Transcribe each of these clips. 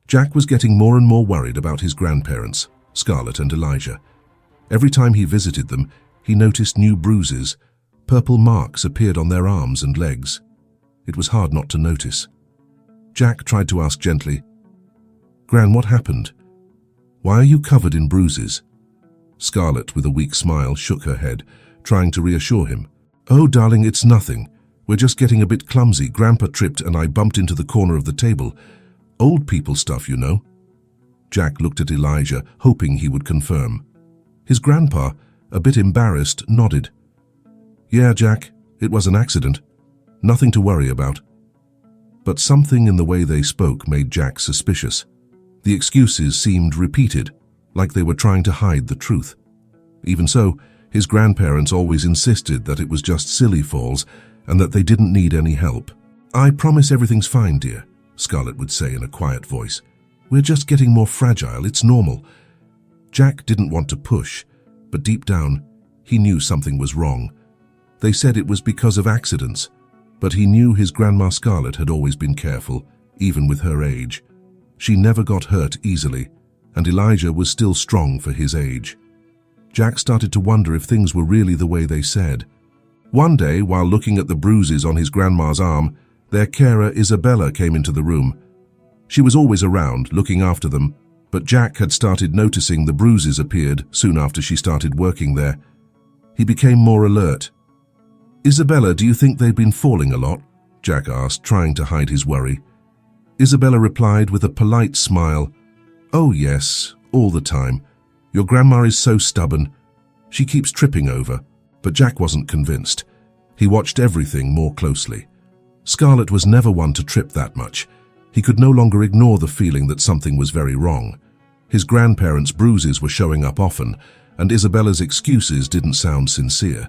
Jack was getting more and more worried about his grandparents, Scarlett and Elijah. Every time he visited them, he noticed new bruises. Purple marks appeared on their arms and legs. It was hard not to notice. Jack tried to ask gently, "Gran, what happened? Why are you covered in bruises?" Scarlett, with a weak smile, shook her head, trying to reassure him. "Oh, darling, it's nothing. We're just getting a bit clumsy. Grandpa tripped and I bumped into the corner of the table. Old people stuff, you know." Jack looked at Elijah, hoping he would confirm. His grandpa, a bit embarrassed, nodded. "Yeah, Jack, it was an accident. Nothing to worry about." But something in the way they spoke made Jack suspicious. The excuses seemed repeated, like they were trying to hide the truth. Even so, his grandparents always insisted that it was just silly falls and that they didn't need any help. "I promise everything's fine, dear," Scarlett would say in a quiet voice. "We're just getting more fragile, it's normal." Jack didn't want to push, but deep down, he knew something was wrong. They said it was because of accidents, but he knew his grandma Scarlett had always been careful, even with her age. She never got hurt easily, and Elijah was still strong for his age. Jack started to wonder if things were really the way they said. One day, while looking at the bruises on his grandma's arm, their carer Isabella came into the room. She was always around, looking after them, but Jack had started noticing the bruises appeared soon after she started working there. He became more alert. "Isabella, do you think they've been falling a lot?" Jack asked, trying to hide his worry. Isabella replied with a polite smile, "Oh yes, all the time. Your grandma is so stubborn. She keeps tripping over." But Jack wasn't convinced. He watched everything more closely. Scarlett was never one to trip that much. He could no longer ignore the feeling that something was very wrong. His grandparents' bruises were showing up often, and Isabella's excuses didn't sound sincere.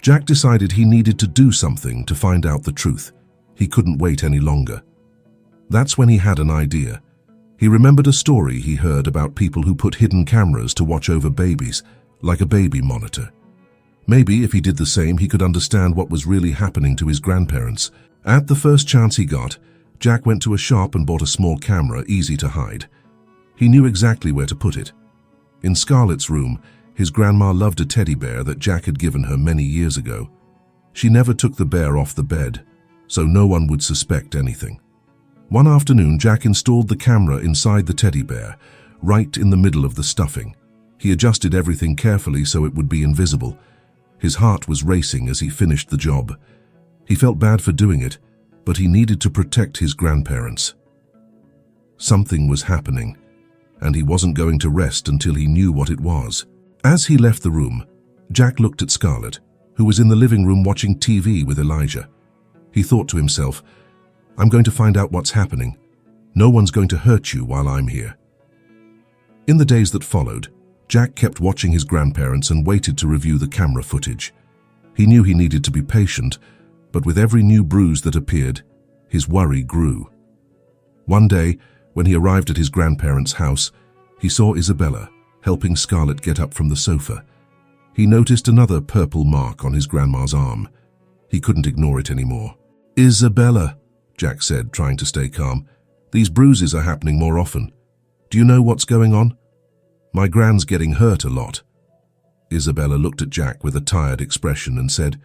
Jack decided he needed to do something to find out the truth. He couldn't wait any longer. That's when he had an idea. He remembered a story he heard about people who put hidden cameras to watch over babies, like a baby monitor. Maybe if he did the same, he could understand what was really happening to his grandparents. At the first chance he got, Jack went to a shop and bought a small camera, easy to hide. He knew exactly where to put it. In Scarlett's room, his grandma loved a teddy bear that Jack had given her many years ago. She never took the bear off the bed, so no one would suspect anything. One afternoon, Jack installed the camera inside the teddy bear, right in the middle of the stuffing. He adjusted everything carefully so it would be invisible. His heart was racing as he finished the job. He felt bad for doing it, but he needed to protect his grandparents. Something was happening, and he wasn't going to rest until he knew what it was. As he left the room, Jack looked at Scarlett, who was in the living room watching TV with Elijah. He thought to himself, "I'm going to find out what's happening. No one's going to hurt you while I'm here." In the days that followed, Jack kept watching his grandparents and waited to review the camera footage. He knew he needed to be patient, but with every new bruise that appeared, his worry grew. One day, when he arrived at his grandparents' house, he saw Isabella helping Scarlett get up from the sofa. He noticed another purple mark on his grandma's arm. He couldn't ignore it anymore. "Isabella," Jack said, trying to stay calm, "these bruises are happening more often. Do you know what's going on? My gran's getting hurt a lot." Isabella looked at Jack with a tired expression and said,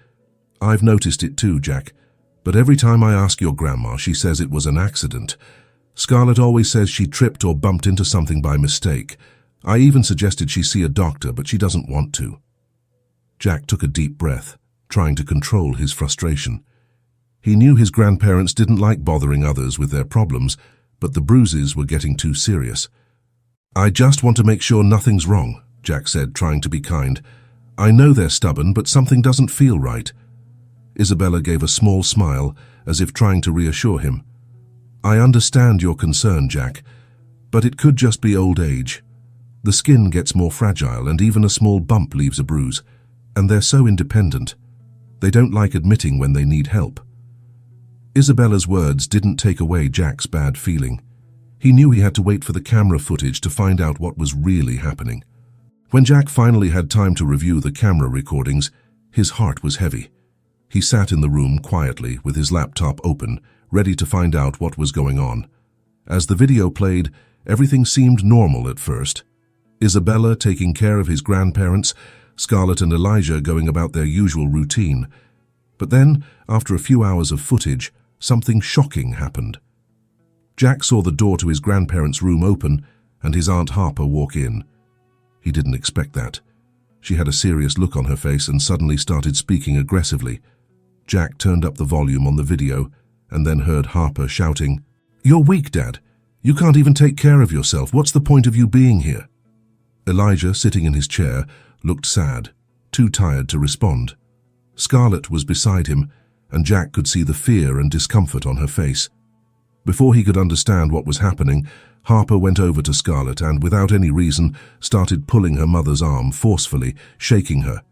"I've noticed it too, Jack, but every time I ask your grandma, she says it was an accident. Scarlett always says she tripped or bumped into something by mistake. I even suggested she see a doctor, but she doesn't want to." Jack took a deep breath, trying to control his frustration. He knew his grandparents didn't like bothering others with their problems, but the bruises were getting too serious. "I just want to make sure nothing's wrong," Jack said, trying to be kind. "I know they're stubborn, but something doesn't feel right." Isabella gave a small smile, as if trying to reassure him. "I understand your concern, Jack, but it could just be old age. The skin gets more fragile, and even a small bump leaves a bruise, and they're so independent. They don't like admitting when they need help." Isabella's words didn't take away Jack's bad feeling. He knew he had to wait for the camera footage to find out what was really happening. When Jack finally had time to review the camera recordings, his heart was heavy. He sat in the room quietly with his laptop open, ready to find out what was going on. As the video played, everything seemed normal at first. Isabella taking care of his grandparents, Scarlett and Elijah going about their usual routine. But then, after a few hours of footage, something shocking happened. Jack saw the door to his grandparents' room open and his Aunt Harper walk in. He didn't expect that. She had a serious look on her face and suddenly started speaking aggressively. Jack turned up the volume on the video and then heard Harper shouting, "You're weak, Dad. You can't even take care of yourself. What's the point of you being here?" Elijah, sitting in his chair, looked sad, too tired to respond. Scarlett was beside him, and Jack could see the fear and discomfort on her face. Before he could understand what was happening, Harper went over to Scarlett and, without any reason, started pulling her mother's arm forcefully, shaking her.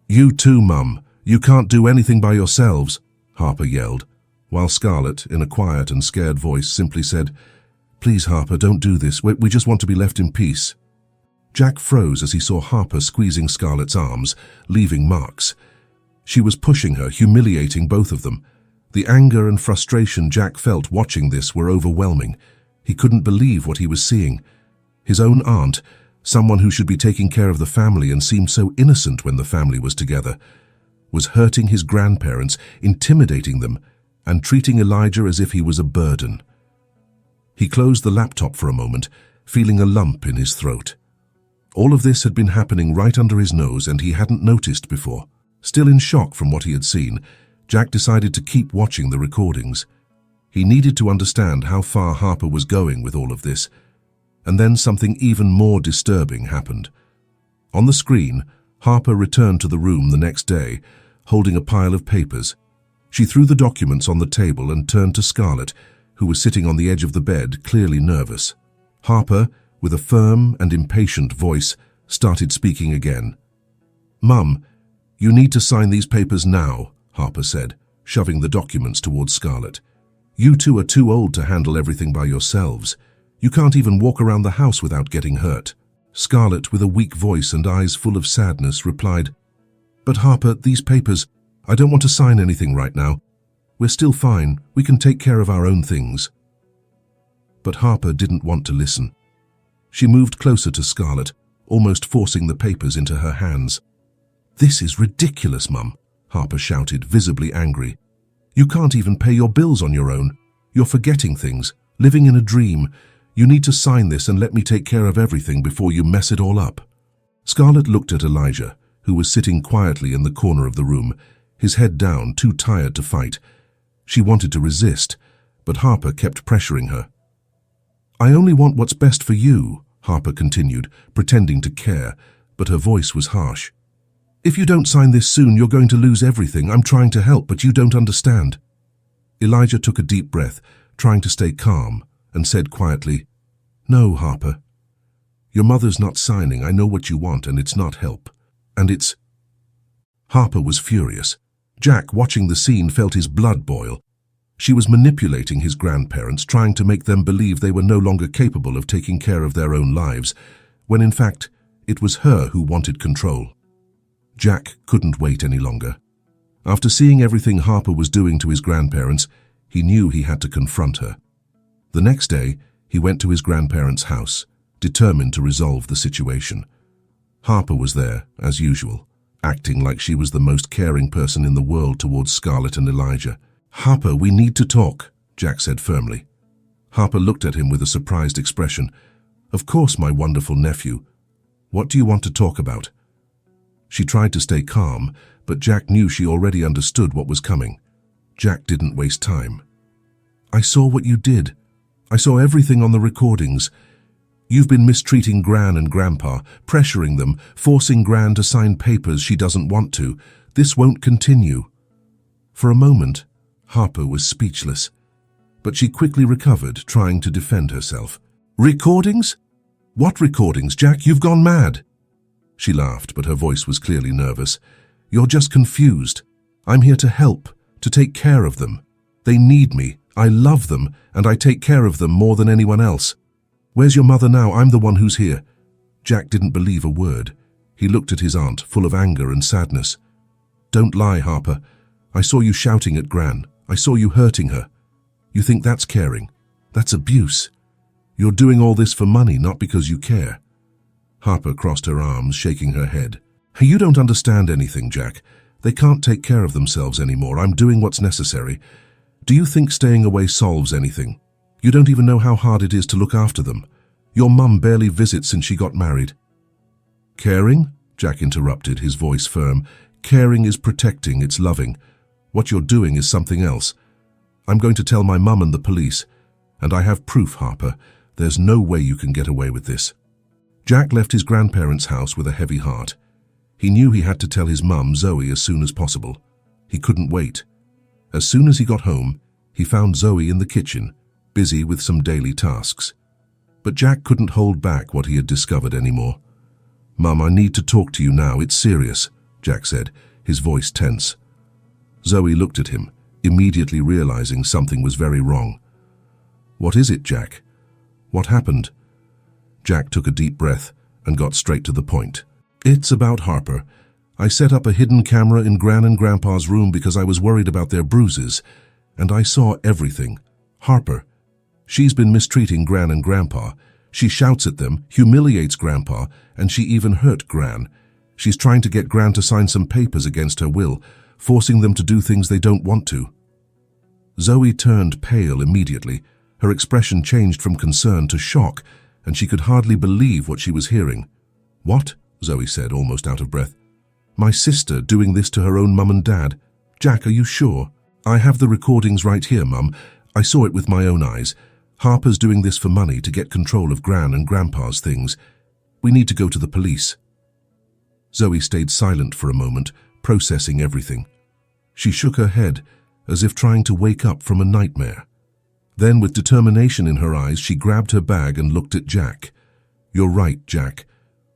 "You too, Mum. You can't do anything by yourselves," Harper yelled, while Scarlett, in a quiet and scared voice, simply said, "Please, Harper, don't do this. We just want to be left in peace." Jack froze as he saw Harper squeezing Scarlett's arms, leaving marks. She was pushing her, humiliating both of them. The anger and frustration Jack felt watching this were overwhelming. He couldn't believe what he was seeing. His own aunt, someone who should be taking care of the family and seemed so innocent when the family was together, was hurting his grandparents, intimidating them, and treating Elijah as if he was a burden. He closed the laptop for a moment, feeling a lump in his throat. All of this had been happening right under his nose and he hadn't noticed before. Still in shock from what he had seen, Jack decided to keep watching the recordings. He needed to understand how far Harper was going with all of this. And then something even more disturbing happened. On the screen, Harper returned to the room the next day, holding a pile of papers. She threw the documents on the table and turned to Scarlett, who was sitting on the edge of the bed, clearly nervous. Harper, with a firm and impatient voice, started speaking again. "Mum, you need to sign these papers now," Harper said, shoving the documents towards Scarlett. "You two are too old to handle everything by yourselves. You can't even walk around the house without getting hurt." Scarlett, with a weak voice and eyes full of sadness, replied, "But Harper, these papers, I don't want to sign anything right now. We're still fine. We can take care of our own things." But Harper didn't want to listen. She moved closer to Scarlett, almost forcing the papers into her hands. "This is ridiculous, Mum," Harper shouted, visibly angry. "You can't even pay your bills on your own. You're forgetting things, living in a dream. You need to sign this and let me take care of everything before you mess it all up." Scarlett looked at Elijah, who was sitting quietly in the corner of the room, his head down, too tired to fight. She wanted to resist, but Harper kept pressuring her. "I only want what's best for you," Harper continued, pretending to care, but her voice was harsh. "If you don't sign this soon, you're going to lose everything. I'm trying to help, but you don't understand." Elijah took a deep breath, trying to stay calm, and said quietly, "No, Harper. Your mother's not signing. I know what you want, and it's not help. And it's—" Harper was furious. Jack, watching the scene, felt his blood boil. She was manipulating his grandparents, trying to make them believe they were no longer capable of taking care of their own lives, when in fact, it was her who wanted control. Jack couldn't wait any longer. After seeing everything Harper was doing to his grandparents, he knew he had to confront her. The next day, he went to his grandparents' house, determined to resolve the situation. Harper was there, as usual, acting like she was the most caring person in the world towards Scarlett and Elijah. "Harper, we need to talk," Jack said firmly. Harper looked at him with a surprised expression. "Of course, my wonderful nephew. What do you want to talk about?" She tried to stay calm, but Jack knew she already understood what was coming. Jack didn't waste time. "I saw what you did. I saw everything on the recordings. You've been mistreating Gran and Grandpa, pressuring them, forcing Gran to sign papers she doesn't want to. This won't continue." For a moment, Harper was speechless, but she quickly recovered, trying to defend herself. "Recordings? What recordings, Jack? You've gone mad." She laughed, but her voice was clearly nervous. "You're just confused. I'm here to help, to take care of them. They need me. I love them, and I take care of them more than anyone else. Where's your mother now? I'm the one who's here." Jack didn't believe a word. He looked at his aunt, full of anger and sadness. "Don't lie, Harper. I saw you shouting at Gran. I saw you hurting her. You think that's caring? That's abuse. You're doing all this for money, not because you care. Harper crossed her arms, shaking her head. You don't understand anything, Jack. They can't take care of themselves anymore. I'm doing what's necessary. Do you think staying away solves anything? You don't even know how hard it is to look after them. Your mum barely visits since she got married. Caring? Jack interrupted, his voice firm. Caring is protecting, it's loving. What you're doing is something else. I'm going to tell my mum and the police. And I have proof, Harper. There's no way you can get away with this. Jack left his grandparents' house with a heavy heart. He knew he had to tell his mum, Zoe, as soon as possible. He couldn't wait. As soon as he got home, he found Zoe in the kitchen, busy with some daily tasks. But Jack couldn't hold back what he had discovered anymore. "Mum, I need to talk to you now. It's serious," Jack said, his voice tense. Zoe looked at him, immediately realizing something was very wrong. "What is it, Jack? What happened?" Jack took a deep breath and got straight to the point. "It's about Harper. I set up a hidden camera in Gran and Grandpa's room because I was worried about their bruises, and I saw everything. Harper. She's been mistreating Gran and Grandpa. She shouts at them, humiliates Grandpa, and she even hurt Gran. She's trying to get Gran to sign some papers against her will, forcing them to do things they don't want to." Zoe turned pale immediately. Her expression changed from concern to shock, and she could hardly believe what she was hearing. "What?" Zoe said, almost out of breath. "My sister doing this to her own mum and dad? Jack, are you sure?" "I have the recordings right here, Mum. I saw it with my own eyes. Harper's doing this for money to get control of Gran and Grandpa's things. We need to go to the police." Zoe stayed silent for a moment, processing everything. She shook her head, as if trying to wake up from a nightmare. Then, with determination in her eyes, she grabbed her bag and looked at Jack. "You're right, Jack.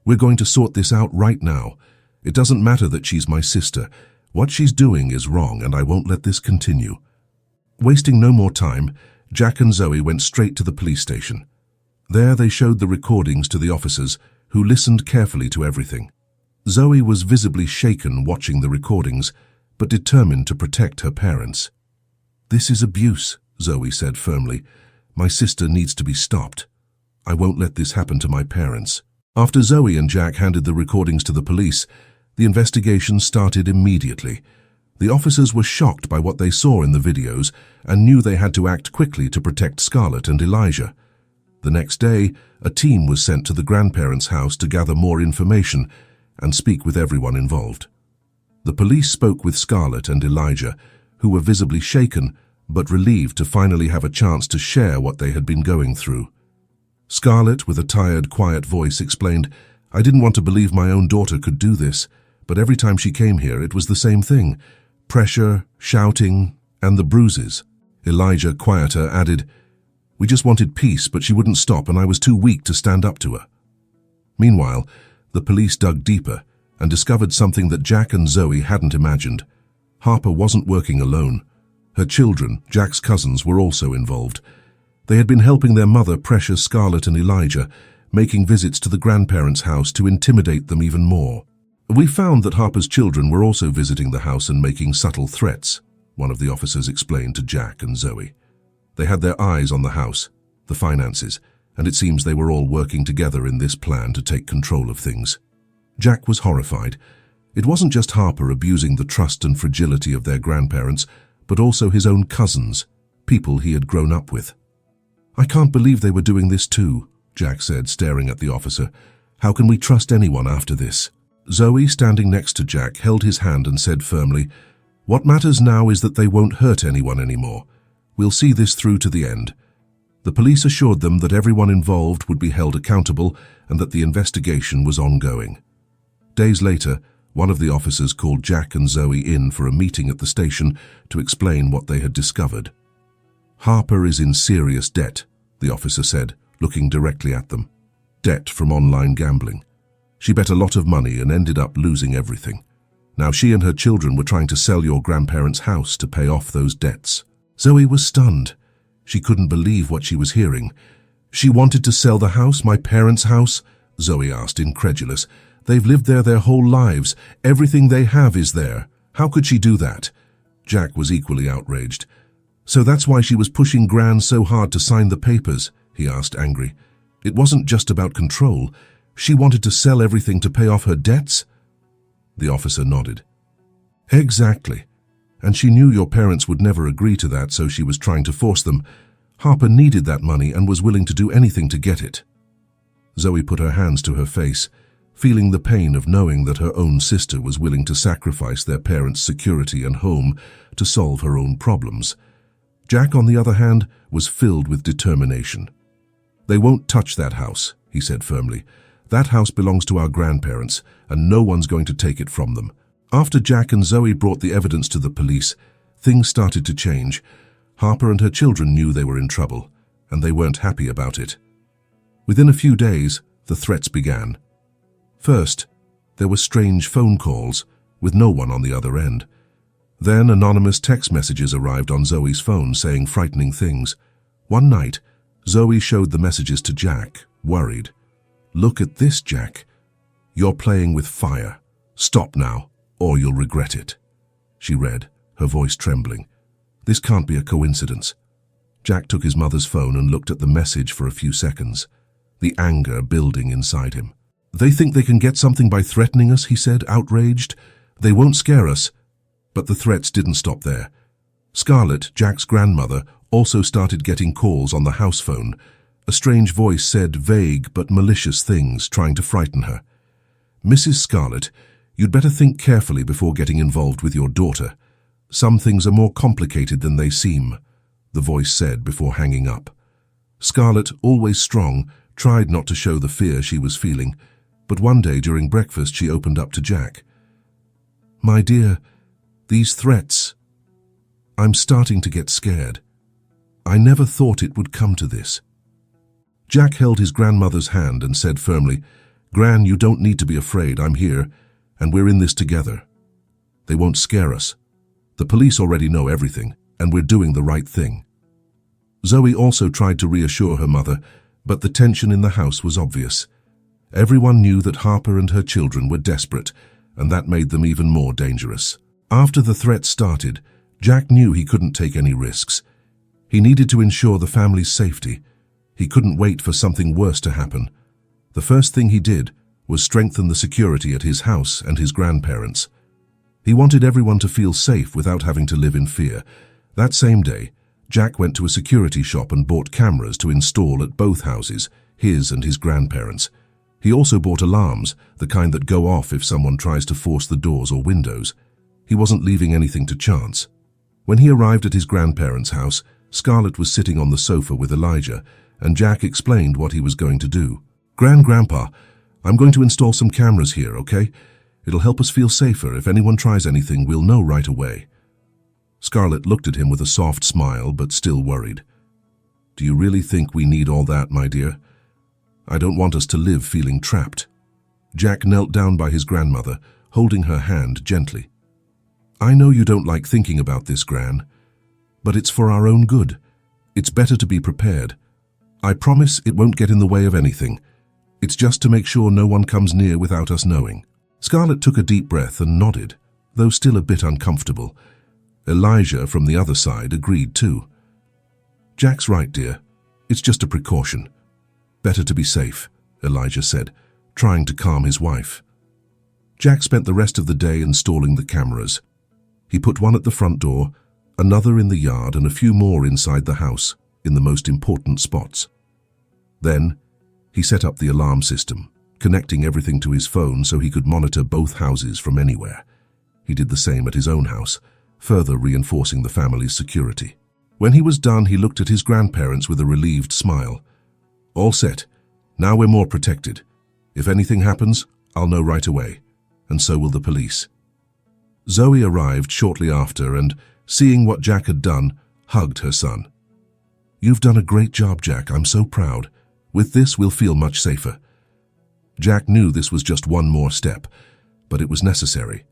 We're going to sort this out right now. It doesn't matter that she's my sister. What she's doing is wrong, and I won't let this continue." Wasting no more time, Jack and Zoe went straight to the police station. There they showed the recordings to the officers, who listened carefully to everything. Zoe was visibly shaken watching the recordings, but determined to protect her parents. "This is abuse," Zoe said firmly. "My sister needs to be stopped. I won't let this happen to my parents." After Zoe and Jack handed the recordings to the police, the investigation started immediately. The officers were shocked by what they saw in the videos and knew they had to act quickly to protect Scarlett and Elijah. The next day, a team was sent to the grandparents' house to gather more information and speak with everyone involved. The police spoke with Scarlett and Elijah, who were visibly shaken but relieved to finally have a chance to share what they had been going through. Scarlett, with a tired, quiet voice, explained, "I didn't want to believe my own daughter could do this, but every time she came here it was the same thing. Pressure, shouting, and the bruises." Elijah, quieter, added, "We just wanted peace, but she wouldn't stop and I was too weak to stand up to her." Meanwhile, the police dug deeper and discovered something that Jack and Zoe hadn't imagined. Harper wasn't working alone. Her children, Jack's cousins, were also involved. They had been helping their mother pressure Scarlett and Elijah, making visits to the grandparents' house to intimidate them even more. "We found that Harper's children were also visiting the house and making subtle threats," one of the officers explained to Jack and Zoe. "They had their eyes on the house, the finances, and it seems they were all working together in this plan to take control of things." Jack was horrified. It wasn't just Harper abusing the trust and fragility of their grandparents, but also his own cousins, people he had grown up with. "I can't believe they were doing this too," Jack said, staring at the officer. "How can we trust anyone after this?" Zoe, standing next to Jack, held his hand and said firmly, "What matters now is that they won't hurt anyone anymore. We'll see this through to the end." The police assured them that everyone involved would be held accountable and that the investigation was ongoing. Days later, one of the officers called Jack and Zoe in for a meeting at the station to explain what they had discovered. "Harper is in serious debt," the officer said, looking directly at them. "Debt from online gambling. She bet a lot of money and ended up losing everything. Now she and her children were trying to sell your grandparents' house to pay off those debts." Zoe was stunned. She couldn't believe what she was hearing. "She wanted to sell the house, my parents' house?" Zoe asked, incredulous. "They've lived there their whole lives. Everything they have is there. How could she do that?" Jack was equally outraged. "So that's why she was pushing Gran so hard to sign the papers?" he asked, angry. "It wasn't just about control. She wanted to sell everything to pay off her debts?" The officer nodded. "Exactly. And she knew your parents would never agree to that, so she was trying to force them. Harper needed that money and was willing to do anything to get it." Zoe put her hands to her face, feeling the pain of knowing that her own sister was willing to sacrifice their parents' security and home to solve her own problems. Jack, on the other hand, was filled with determination. "They won't touch that house," he said firmly. "That house belongs to our grandparents, and no one's going to take it from them." After Jack and Zoe brought the evidence to the police, things started to change. Harper and her children knew they were in trouble, and they weren't happy about it. Within a few days, the threats began. First, there were strange phone calls, with no one on the other end. Then anonymous text messages arrived on Zoe's phone saying frightening things. One night, Zoe showed the messages to Jack, worried. "Look at this, Jack. You're playing with fire. Stop now, or you'll regret it," she read, her voice trembling. "This can't be a coincidence." Jack took his mother's phone and looked at the message for a few seconds, the anger building inside him. "They think they can get something by threatening us," he said, outraged. "They won't scare us." But the threats didn't stop there. Scarlett, Jack's grandmother, also started getting calls on the house phone. A strange voice said vague but malicious things, trying to frighten her. "Mrs. Scarlett, you'd better think carefully before getting involved with your daughter. Some things are more complicated than they seem," the voice said before hanging up. Scarlett, always strong, tried not to show the fear she was feeling, but one day during breakfast she opened up to Jack. "My dear, these threats, I'm starting to get scared. I never thought it would come to this." Jack held his grandmother's hand and said firmly, "Gran, you don't need to be afraid. I'm here, and we're in this together. They won't scare us. The police already know everything, and we're doing the right thing." Zoe also tried to reassure her mother, but the tension in the house was obvious. Everyone knew that Harper and her children were desperate, and that made them even more dangerous. After the threats started, Jack knew he couldn't take any risks. He needed to ensure the family's safety. He couldn't wait for something worse to happen. The first thing he did was strengthen the security at his house and his grandparents'. He wanted everyone to feel safe without having to live in fear. That same day, Jack went to a security shop and bought cameras to install at both houses, his and his grandparents'. He also bought alarms, the kind that go off if someone tries to force the doors or windows. He wasn't leaving anything to chance. When he arrived at his grandparents' house, Scarlett was sitting on the sofa with Elijah, and Jack explained what he was going to do. "Grandpa, I'm going to install some cameras here, okay? It'll help us feel safer. If anyone tries anything, we'll know right away." Scarlett looked at him with a soft smile, but still worried. "Do you really think we need all that, my dear? I don't want us to live feeling trapped." Jack knelt down by his grandmother, holding her hand gently. "I know you don't like thinking about this, Gran, but it's for our own good. It's better to be prepared. I promise it won't get in the way of anything. It's just to make sure no one comes near without us knowing." Scarlett took a deep breath and nodded, though still a bit uncomfortable. Elijah, from the other side, agreed too. "Jack's right, dear. It's just a precaution. Better to be safe," Elijah said, trying to calm his wife. Jack spent the rest of the day installing the cameras. He put one at the front door, another in the yard, and a few more inside the house, in the most important spots. Then, he set up the alarm system, connecting everything to his phone so he could monitor both houses from anywhere. He did the same at his own house, further reinforcing the family's security. When he was done, he looked at his grandparents with a relieved smile. "All set. Now we're more protected. If anything happens, I'll know right away, and so will the police." Zoe arrived shortly after and, seeing what Jack had done, hugged her son. "You've done a great job, Jack. I'm so proud. With this, we'll feel much safer." Jack knew this was just one more step, but it was necessary.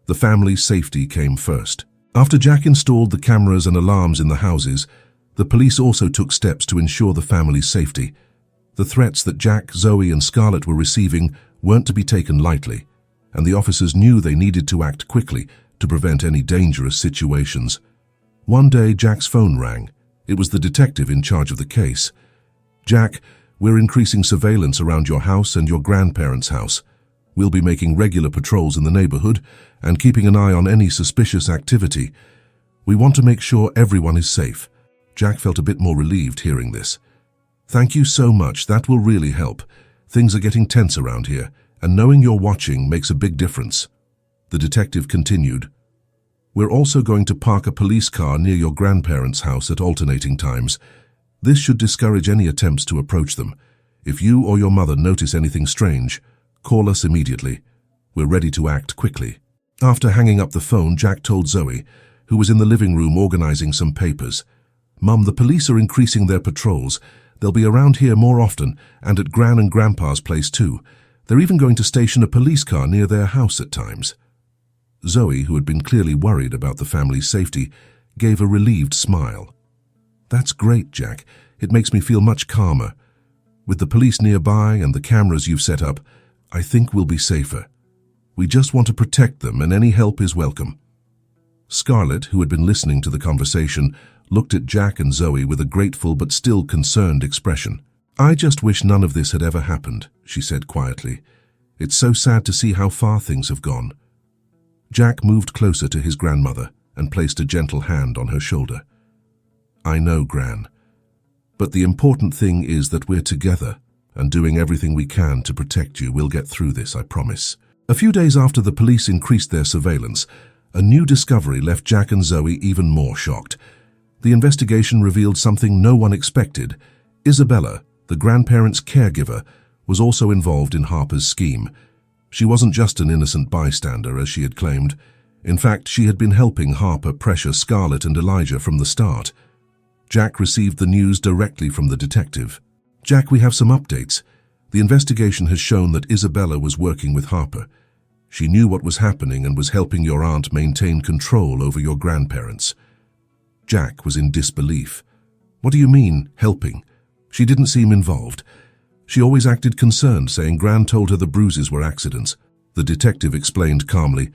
The family's safety came first. After Jack installed the cameras and alarms in the houses, the police also took steps to ensure the family's safety. The threats that Jack, Zoe, and Scarlett were receiving weren't to be taken lightly, and the officers knew they needed to act quickly to prevent any dangerous situations. One day, Jack's phone rang. It was the detective in charge of the case. "Jack, we're increasing surveillance around your house and your grandparents' house. We'll be making regular patrols in the neighborhood and keeping an eye on any suspicious activity. We want to make sure everyone is safe." Jack felt a bit more relieved hearing this. "Thank you so much, that will really help. Things are getting tense around here, and knowing you're watching makes a big difference." The detective continued, "We're also going to park a police car near your grandparents' house at alternating times. This should discourage any attempts to approach them. If you or your mother notice anything strange, call us immediately. We're ready to act quickly." After hanging up the phone, Jack told Zoe, who was in the living room organizing some papers, "Mum, the police are increasing their patrols. They'll be around here more often, and at Gran and Grandpa's place too. They're even going to station a police car near their house at times." Zoe, who had been clearly worried about the family's safety, gave a relieved smile. "That's great, Jack. It makes me feel much calmer. With the police nearby and the cameras you've set up, I think we'll be safer. We just want to protect them, and any help is welcome." Scarlett, who had been listening to the conversation, looked at Jack and Zoe with a grateful but still concerned expression. "I just wish none of this had ever happened," she said quietly. "It's so sad to see how far things have gone." Jack moved closer to his grandmother and placed a gentle hand on her shoulder. "I know, Gran, but the important thing is that we're together and doing everything we can to protect you. We'll get through this, I promise." A few days after the police increased their surveillance, a new discovery left Jack and Zoe even more shocked. The investigation revealed something no one expected. Isabella, the grandparents' caregiver, was also involved in Harper's scheme. She wasn't just an innocent bystander, as she had claimed. In fact, she had been helping Harper pressure Scarlett and Elijah from the start. Jack received the news directly from the detective. "Jack, we have some updates. The investigation has shown that Isabella was working with Harper. She knew what was happening and was helping your aunt maintain control over your grandparents." Jack was in disbelief. "What do you mean, helping? She didn't seem involved. She always acted concerned, saying Gran told her the bruises were accidents." The detective explained calmly,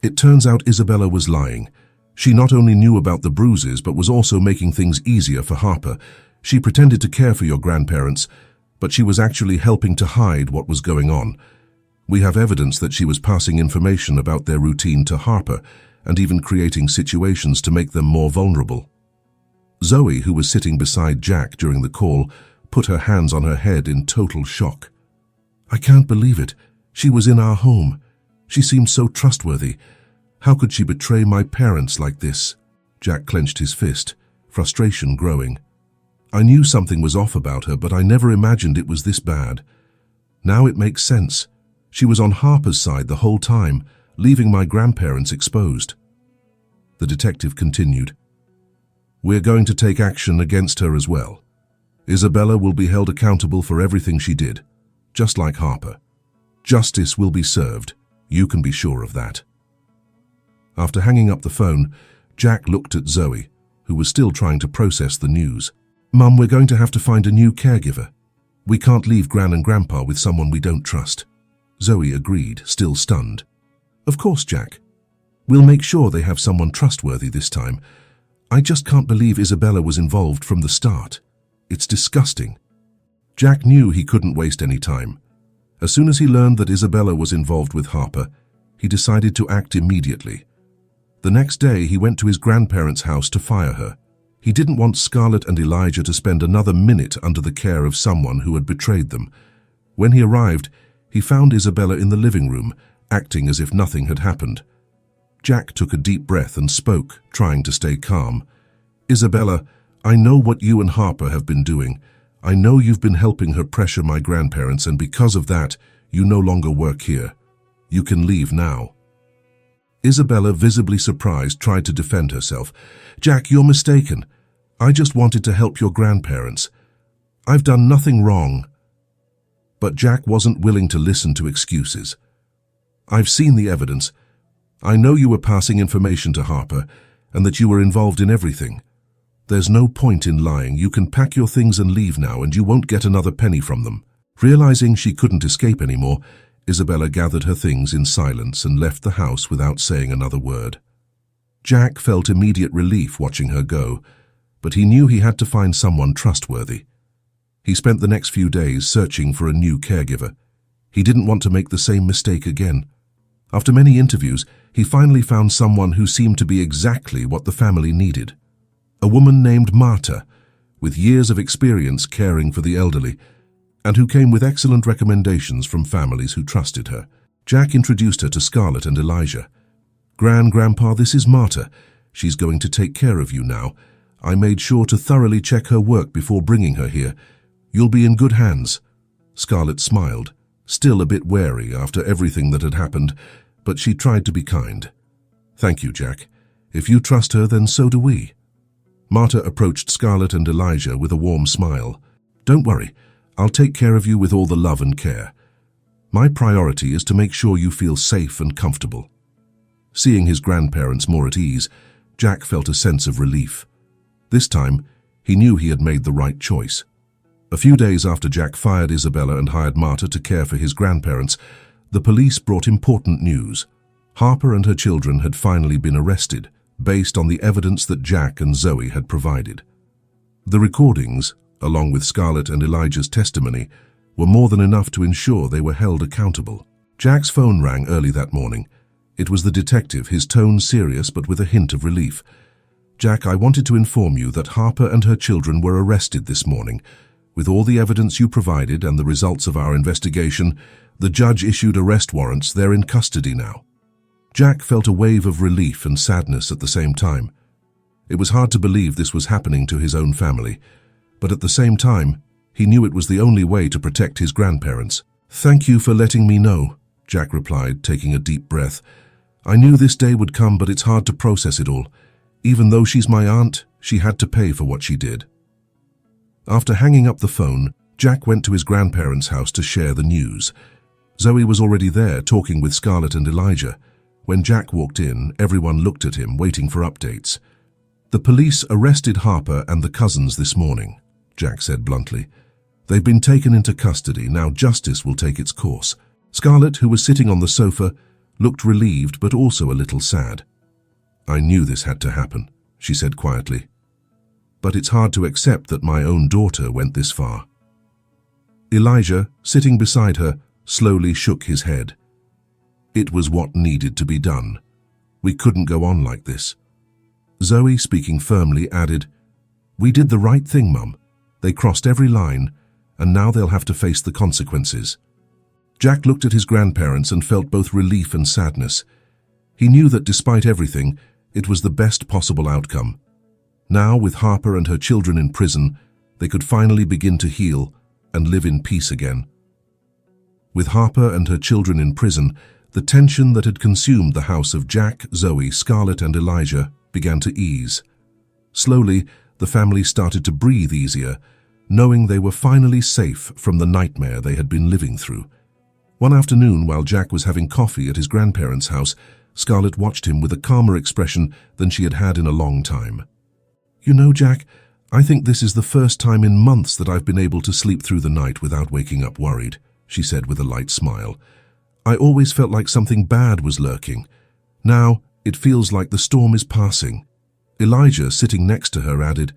"It turns out Isabella was lying. She not only knew about the bruises, but was also making things easier for Harper. She pretended to care for your grandparents, but she was actually helping to hide what was going on. We have evidence that she was passing information about their routine to Harper, and even creating situations to make them more vulnerable." Zoe, who was sitting beside Jack during the call, put her hands on her head in total shock. "I can't believe it. She was in our home. She seemed so trustworthy. How could she betray my parents like this?" Jack clenched his fist, frustration growing. "I knew something was off about her, but I never imagined it was this bad. Now it makes sense. She was on Harper's side the whole time, leaving my grandparents exposed." The detective continued, "We're going to take action against her as well. Isabella will be held accountable for everything she did, just like Harper. Justice will be served. You can be sure of that." After hanging up the phone, Jack looked at Zoe, who was still trying to process the news. "Mum, we're going to have to find a new caregiver. We can't leave Gran and Grandpa with someone we don't trust." Zoe agreed, still stunned. "Of course, Jack. We'll make sure they have someone trustworthy this time. I just can't believe Isabella was involved from the start. It's disgusting." Jack knew he couldn't waste any time. As soon as he learned that Isabella was involved with Harper, he decided to act immediately. The next day, he went to his grandparents' house to fire her. He didn't want Scarlett and Elijah to spend another minute under the care of someone who had betrayed them. When he arrived, he found Isabella in the living room, acting as if nothing had happened. Jack took a deep breath and spoke, trying to stay calm. "Isabella, I know what you and Harper have been doing. I know you've been helping her pressure my grandparents, and because of that, you no longer work here. You can leave now." Isabella, visibly surprised, tried to defend herself. "Jack, you're mistaken. I just wanted to help your grandparents. I've done nothing wrong." But Jack wasn't willing to listen to excuses. "I've seen the evidence. I know you were passing information to Harper, and that you were involved in everything. There's no point in lying. You can pack your things and leave now, and you won't get another penny from them." Realizing she couldn't escape anymore, Isabella gathered her things in silence and left the house without saying another word. Jack felt immediate relief watching her go, but he knew he had to find someone trustworthy. He spent the next few days searching for a new caregiver. He didn't want to make the same mistake again. After many interviews, he finally found someone who seemed to be exactly what the family needed. A woman named Marta, with years of experience caring for the elderly, and who came with excellent recommendations from families who trusted her. Jack introduced her to Scarlett and Elijah. "Grandpa, this is Marta. She's going to take care of you now. I made sure to thoroughly check her work before bringing her here. You'll be in good hands." Scarlett smiled, still a bit wary after everything that had happened, but she tried to be kind. "Thank you, Jack. If you trust her, then so do we." Marta approached Scarlett and Elijah with a warm smile. "Don't worry. I'll take care of you with all the love and care. My priority is to make sure you feel safe and comfortable." Seeing his grandparents more at ease, Jack felt a sense of relief. This time, he knew he had made the right choice. A few days after Jack fired Isabella and hired Marta to care for his grandparents, the police brought important news. Harper and her children had finally been arrested, based on the evidence that Jack and Zoe had provided. The recordings, along with Scarlett and Elijah's testimony, were more than enough to ensure they were held accountable. Jack's phone rang early that morning. It was the detective, his tone serious but with a hint of relief. "Jack, I wanted to inform you that Harper and her children were arrested this morning. With all the evidence you provided and the results of our investigation, the judge issued arrest warrants. They're in custody now." Jack felt a wave of relief and sadness at the same time. It was hard to believe this was happening to his own family, but at the same time, he knew it was the only way to protect his grandparents. "Thank you for letting me know," Jack replied, taking a deep breath. "I knew this day would come, but it's hard to process it all. Even though she's my aunt, she had to pay for what she did." After hanging up the phone, Jack went to his grandparents' house to share the news. Zoe was already there, talking with Scarlett and Elijah. When Jack walked in, everyone looked at him, waiting for updates. "The police arrested Harper and the cousins this morning," Jack said bluntly. "They've been taken into custody. Now justice will take its course." Scarlett, who was sitting on the sofa, looked relieved but also a little sad. "I knew this had to happen," she said quietly. "But it's hard to accept that my own daughter went this far." Elijah, sitting beside her, slowly shook his head. "It was what needed to be done. We couldn't go on like this." Zoe, speaking firmly, added, "We did the right thing, Mum. They crossed every line, and now they'll have to face the consequences." Jack looked at his grandparents and felt both relief and sadness. He knew that despite everything, it was the best possible outcome. Now, with Harper and her children in prison, they could finally begin to heal and live in peace again. With Harper and her children in prison, the tension that had consumed the house of Jack, Zoe, Scarlett, and Elijah began to ease. Slowly, the family started to breathe easier, knowing they were finally safe from the nightmare they had been living through. One afternoon, while Jack was having coffee at his grandparents' house, Scarlett watched him with a calmer expression than she had had in a long time. "You know, Jack, I think this is the first time in months that I've been able to sleep through the night without waking up worried," she said with a light smile. "I always felt like something bad was lurking. Now, it feels like the storm is passing." Elijah, sitting next to her, added,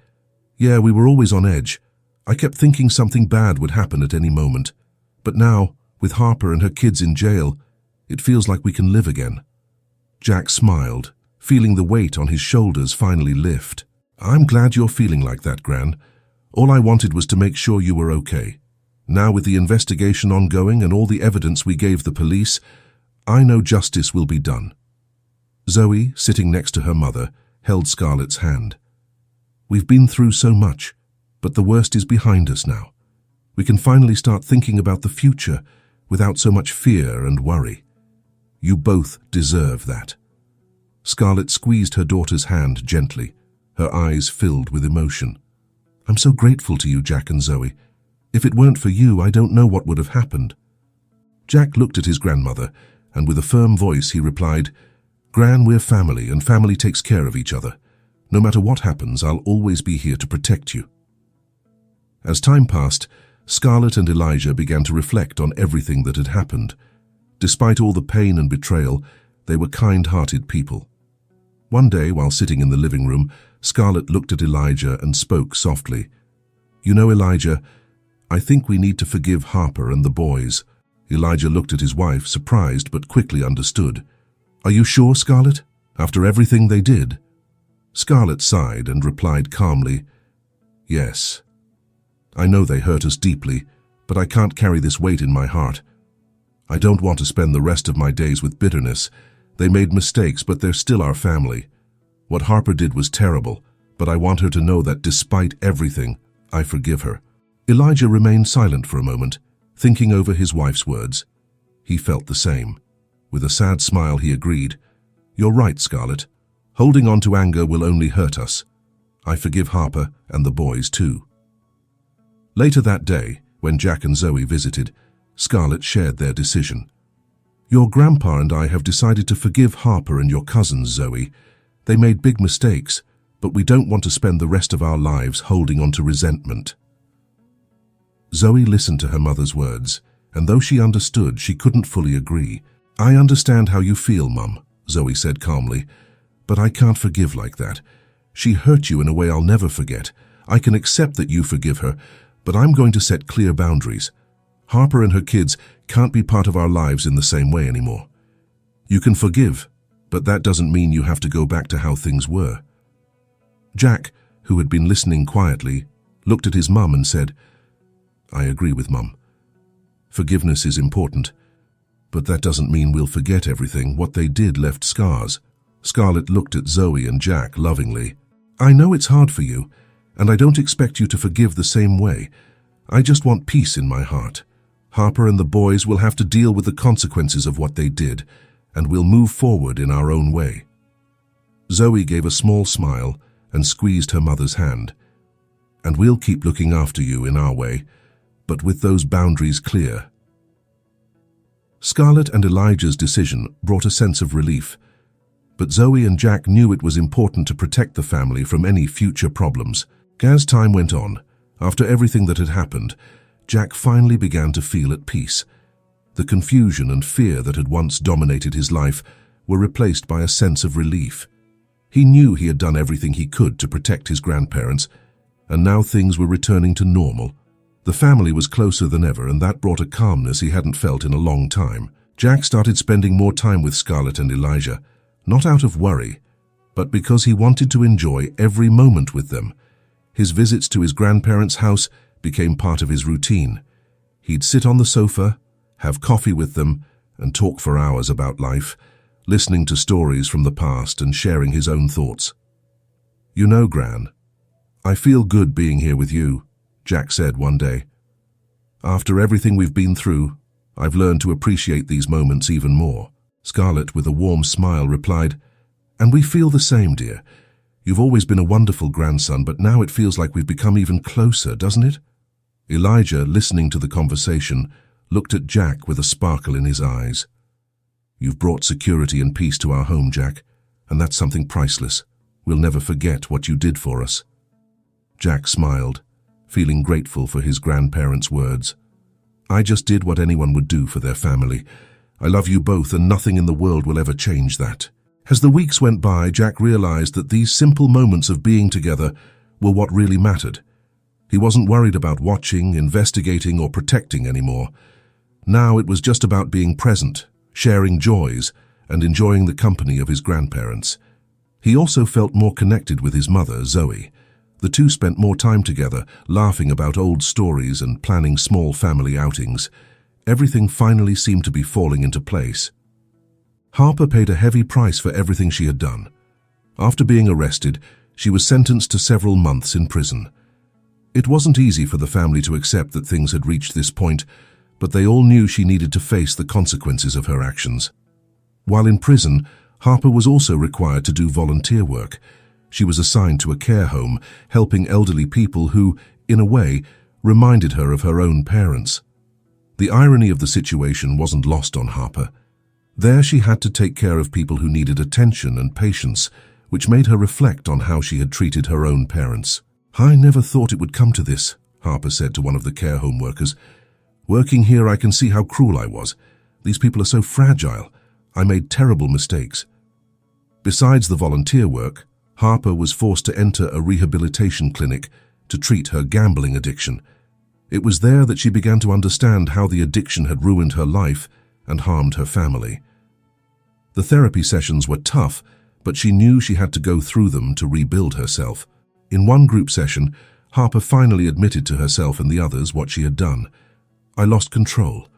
"Yeah, we were always on edge. I kept thinking something bad would happen at any moment. But now, with Harper and her kids in jail, it feels like we can live again." Jack smiled, feeling the weight on his shoulders finally lift. "I'm glad you're feeling like that, Gran. All I wanted was to make sure you were okay. Now, with the investigation ongoing and all the evidence we gave the police, I know justice will be done." Zoe, sitting next to her mother, held Scarlett's hand. "We've been through so much, but the worst is behind us now. We can finally start thinking about the future without so much fear and worry. You both deserve that." Scarlett squeezed her daughter's hand gently, her eyes filled with emotion. "I'm so grateful to you, Jack and Zoe. If it weren't for you, I don't know what would have happened." Jack looked at his grandmother, and with a firm voice he replied, "Gran, we're family, and family takes care of each other. No matter what happens, I'll always be here to protect you." As time passed, Scarlett and Elijah began to reflect on everything that had happened. Despite all the pain and betrayal, they were kind-hearted people. One day, while sitting in the living room, Scarlett looked at Elijah and spoke softly. "You know, Elijah, I think we need to forgive Harper and the boys." Elijah looked at his wife, surprised but quickly understood. "Are you sure, Scarlett? After everything they did?" Scarlett sighed and replied calmly, "Yes. I know they hurt us deeply, but I can't carry this weight in my heart. I don't want to spend the rest of my days with bitterness. They made mistakes, but they're still our family. What Harper did was terrible, but I want her to know that despite everything, I forgive her." Elijah remained silent for a moment, thinking over his wife's words. He felt the same. With a sad smile, he agreed, "You're right, Scarlett. Holding on to anger will only hurt us. I forgive Harper and the boys too." Later that day, when Jack and Zoe visited, Scarlett shared their decision. "Your grandpa and I have decided to forgive Harper and your cousins, Zoe. They made big mistakes, but we don't want to spend the rest of our lives holding on to resentment." Zoe listened to her mother's words, and though she understood, she couldn't fully agree. "I understand how you feel, Mum," Zoe said calmly, "but I can't forgive like that. She hurt you in a way I'll never forget. I can accept that you forgive her, but I'm going to set clear boundaries. Harper and her kids can't be part of our lives in the same way anymore. You can forgive, but that doesn't mean you have to go back to how things were." Jack, who had been listening quietly, looked at his mum and said, "I agree with Mum. Forgiveness is important, but that doesn't mean we'll forget everything. What they did left scars." Scarlett looked at Zoe and Jack lovingly. "I know it's hard for you, and I don't expect you to forgive the same way. I just want peace in my heart. Harper and the boys will have to deal with the consequences of what they did, and we'll move forward in our own way." Zoe gave a small smile and squeezed her mother's hand. "And we'll keep looking after you in our way, but with those boundaries clear." Scarlett and Elijah's decision brought a sense of relief, but Zoe and Jack knew it was important to protect the family from any future problems. As time went on, after everything that had happened, Jack finally began to feel at peace. The confusion and fear that had once dominated his life were replaced by a sense of relief. He knew he had done everything he could to protect his grandparents, and now things were returning to normal. The family was closer than ever, and that brought a calmness he hadn't felt in a long time. Jack started spending more time with Scarlett and Elijah, not out of worry, but because he wanted to enjoy every moment with them. His visits to his grandparents' house became part of his routine. He'd sit on the sofa, have coffee with them, and talk for hours about life, listening to stories from the past and sharing his own thoughts. "You know, Gran, I feel good being here with you," Jack said one day. "After everything we've been through, I've learned to appreciate these moments even more." Scarlett, with a warm smile, replied, "And we feel the same, dear. You've always been a wonderful grandson, but now it feels like we've become even closer, doesn't it?" Elijah, listening to the conversation, looked at Jack with a sparkle in his eyes. "You've brought security and peace to our home, Jack, and that's something priceless. We'll never forget what you did for us." Jack smiled, feeling grateful for his grandparents' words. "I just did what anyone would do for their family. I love you both, and nothing in the world will ever change that." As the weeks went by, Jack realized that these simple moments of being together were what really mattered. He wasn't worried about watching, investigating, or protecting anymore. Now it was just about being present, sharing joys, and enjoying the company of his grandparents. He also felt more connected with his mother, Zoe. The two spent more time together, laughing about old stories and planning small family outings. Everything finally seemed to be falling into place. Harper paid a heavy price for everything she had done. After being arrested, she was sentenced to several months in prison. It wasn't easy for the family to accept that things had reached this point, but they all knew she needed to face the consequences of her actions. While in prison, Harper was also required to do volunteer work. She was assigned to a care home, helping elderly people who, in a way, reminded her of her own parents. The irony of the situation wasn't lost on Harper. There she had to take care of people who needed attention and patience, which made her reflect on how she had treated her own parents. "I never thought it would come to this," Harper said to one of the care home workers. "Working here, I can see how cruel I was. These people are so fragile. I made terrible mistakes." Besides the volunteer work, Harper was forced to enter a rehabilitation clinic to treat her gambling addiction. It was there that she began to understand how the addiction had ruined her life and harmed her family. The therapy sessions were tough, but she knew she had to go through them to rebuild herself. In one group session, Harper finally admitted to herself and the others what she had done. "I lost control.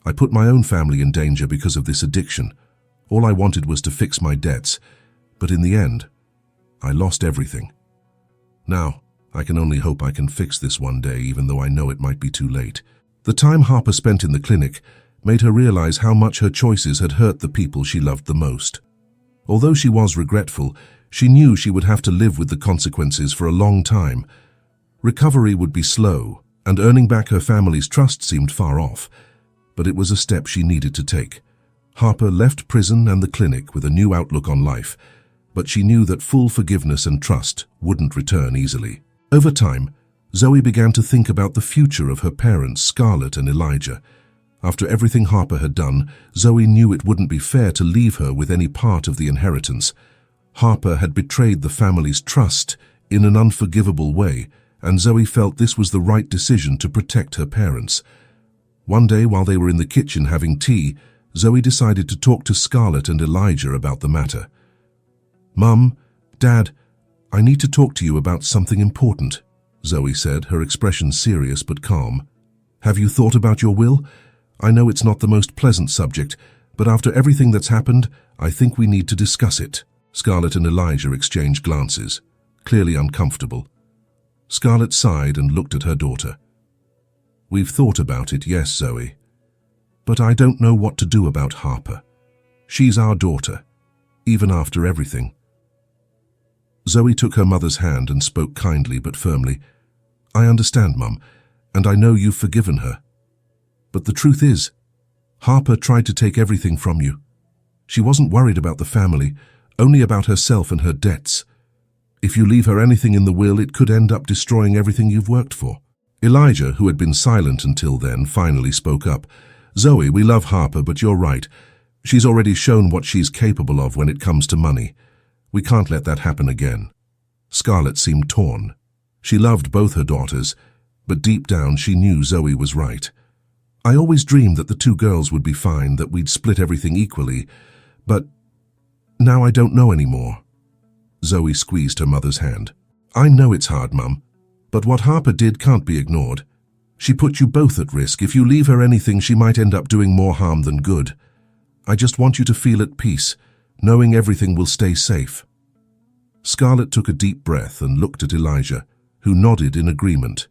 I put my own family in danger because of this addiction. All I wanted was to fix my debts, but in the end, I lost everything. Now, I can only hope I can fix this one day, even though I know it might be too late." The time Harper spent in the clinic made her realize how much her choices had hurt the people she loved the most. Although she was regretful, she knew she would have to live with the consequences for a long time. Recovery would be slow, and earning back her family's trust seemed far off, but it was a step she needed to take. Harper left prison and the clinic with a new outlook on life, but she knew that full forgiveness and trust wouldn't return easily. Over time, Zoe began to think about the future of her parents, Scarlett and Elijah. After everything Harper had done, Zoe knew it wouldn't be fair to leave her with any part of the inheritance. Harper had betrayed the family's trust in an unforgivable way, and Zoe felt this was the right decision to protect her parents. One day, while they were in the kitchen having tea, Zoe decided to talk to Scarlett and Elijah about the matter. "Mum, Dad, I need to talk to you about something important," Zoe said, her expression serious but calm. "Have you thought about your will? I know it's not the most pleasant subject, but after everything that's happened, I think we need to discuss it." Scarlett and Elijah exchanged glances, clearly uncomfortable. Scarlett sighed and looked at her daughter. "We've thought about it, yes, Zoe. But I don't know what to do about Harper. She's our daughter, even after everything." Zoe took her mother's hand and spoke kindly but firmly. "I understand, Mum, and I know you've forgiven her. But the truth is, Harper tried to take everything from you. She wasn't worried about the family, only about herself and her debts. If you leave her anything in the will, it could end up destroying everything you've worked for." Elijah, who had been silent until then, finally spoke up. "Zoe, we love Harper, but you're right. She's already shown what she's capable of when it comes to money. We can't let that happen again." Scarlett seemed torn. She loved both her daughters, but deep down she knew Zoe was right. "I always dreamed that the two girls would be fine, that we'd split everything equally, but now I don't know anymore." Zoe squeezed her mother's hand. "I know it's hard, Mum, but what Harper did can't be ignored. She put you both at risk. If you leave her anything, she might end up doing more harm than good. I just want you to feel at peace, knowing everything will stay safe." Scarlett took a deep breath and looked at Elijah, who nodded in agreement.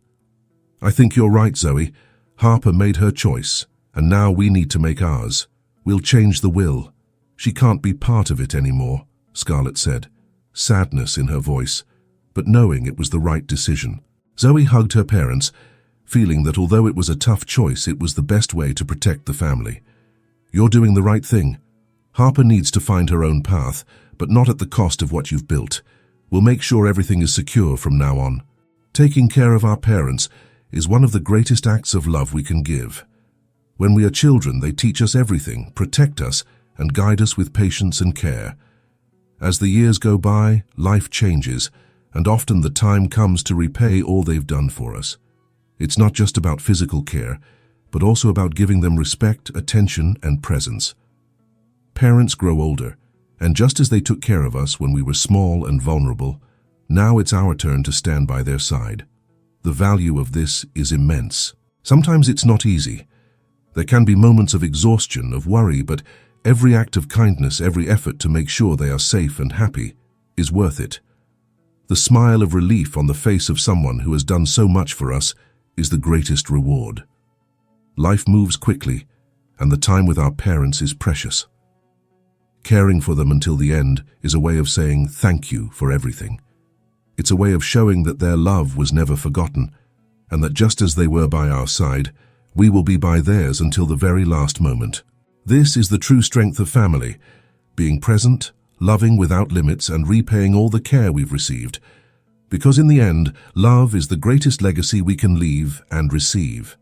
"I think you're right, Zoe. Harper made her choice, and now we need to make ours. We'll change the will. She can't be part of it anymore," Scarlett said, sadness in her voice, but knowing it was the right decision. Zoe hugged her parents, feeling that although it was a tough choice, it was the best way to protect the family. "You're doing the right thing. Harper needs to find her own path, but not at the cost of what you've built. We'll make sure everything is secure from now on. Taking care of our parents is one of the greatest acts of love we can give. When we are children, they teach us everything, protect us, and guide us with patience and care. As the years go by, life changes, and often the time comes to repay all they've done for us. It's not just about physical care, but also about giving them respect, attention, and presence. Parents grow older, and just as they took care of us when we were small and vulnerable, now it's our turn to stand by their side. The value of this is immense. Sometimes it's not easy. There can be moments of exhaustion, of worry, but every act of kindness, every effort to make sure they are safe and happy, is worth it. The smile of relief on the face of someone who has done so much for us is the greatest reward. Life moves quickly, and the time with our parents is precious. Caring for them until the end is a way of saying thank you for everything. It's a way of showing that their love was never forgotten, and that just as they were by our side, we will be by theirs until the very last moment. This is the true strength of family, being present, loving without limits, and repaying all the care we've received. Because in the end, love is the greatest legacy we can leave and receive.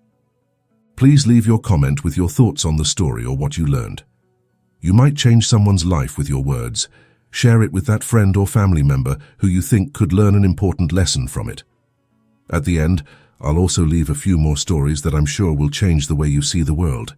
Please leave your comment with your thoughts on the story or what you learned. You might change someone's life with your words, Share it with that friend or family member who you think could learn an important lesson from it. At the end, I'll also leave a few more stories that I'm sure will change the way you see the world.